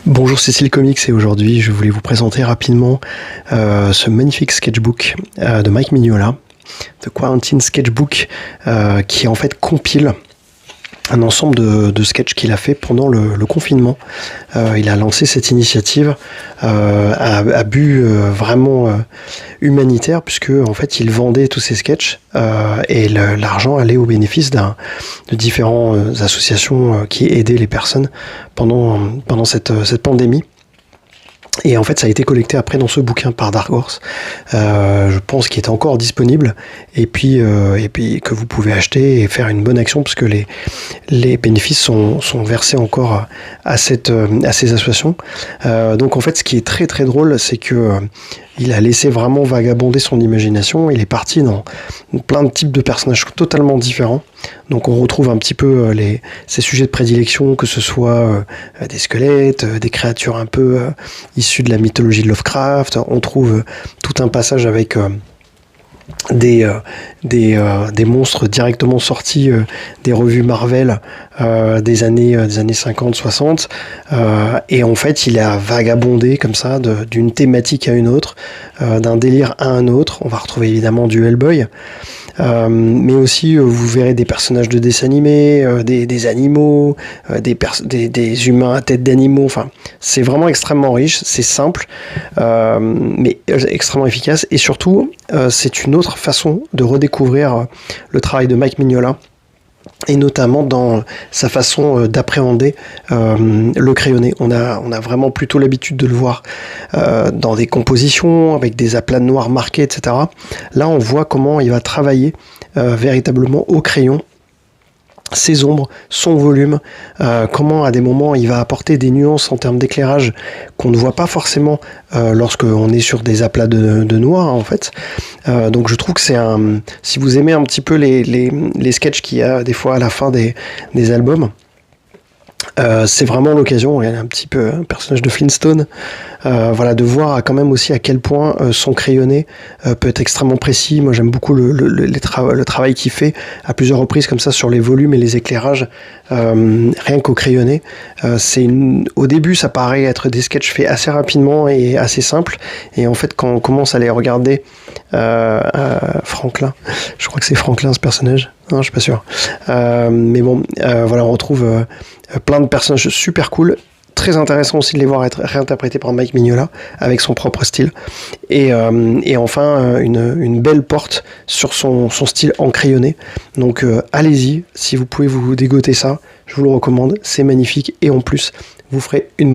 Bonjour Cécile Comics et aujourd'hui je voulais vous présenter rapidement ce magnifique sketchbook de Mike Mignola, The Quarantine Sketchbook, qui en fait compile un ensemble de sketchs qu'il a fait pendant le confinement. Il a lancé cette initiative à but vraiment humanitaire, puisque en fait il vendait tous ces sketchs et l'argent allait au bénéfice de différentes associations qui aidaient les personnes pendant cette pandémie. Et en fait, ça a été collecté après dans ce bouquin par Dark Horse. Je pense qu'il est encore disponible et puis que vous pouvez acheter et faire une bonne action parce que les bénéfices sont versés encore à ces associations. Donc en fait, ce qui est très très drôle, c'est que il a laissé vraiment vagabonder son imagination. Il est parti dans plein de types de personnages totalement différents. Donc on retrouve un petit peu ses sujets de prédilection, que ce soit des squelettes, des créatures un peu issues de la mythologie de Lovecraft. On trouve tout un passage avec des monstres directement sortis des revues Marvel des années 50-60, et en fait il a vagabondé comme ça d'une thématique à une autre, d'un délire à un autre. On va retrouver évidemment du Hellboy, mais aussi vous verrez des personnages de dessins animés, des animaux, des humains à tête d'animaux. Enfin, c'est vraiment extrêmement riche, c'est simple, mais extrêmement efficace, et surtout c'est une autre façon de redécouvrir le travail de Mike Mignola, et notamment dans sa façon d'appréhender le crayonné. On a vraiment plutôt l'habitude de le voir dans des compositions avec des aplats de noir marqués, etc. Là, on voit comment il va travailler véritablement au crayon ses ombres, son volume, comment à des moments il va apporter des nuances en termes d'éclairage qu'on ne voit pas forcément lorsqu'on est sur des aplats de noir, en fait. Donc je trouve que si vous aimez un petit peu les sketchs qu'il y a des fois à la fin des albums, c'est vraiment l'occasion. Il y a un petit peu un personnage de Flintstone, voilà, de voir quand même aussi à quel point son crayonné peut être extrêmement précis. Moi j'aime beaucoup le travail qu'il fait à plusieurs reprises comme ça sur les volumes et les éclairages, rien qu'au crayonné. Au début ça paraît être des sketchs faits assez rapidement et assez simples, et en fait quand on commence à les regarder, Franklin, je crois que c'est Franklin ce personnage, non, je suis pas sûr, mais bon, voilà, on retrouve plein de personnages super cool. Très intéressant aussi de les voir être réinterprétés par Mike Mignola avec son propre style, et enfin une belle porte sur son style en crayonné. Donc allez-y, si vous pouvez vous dégoter ça, je vous le recommande, c'est magnifique, et en plus vous ferez une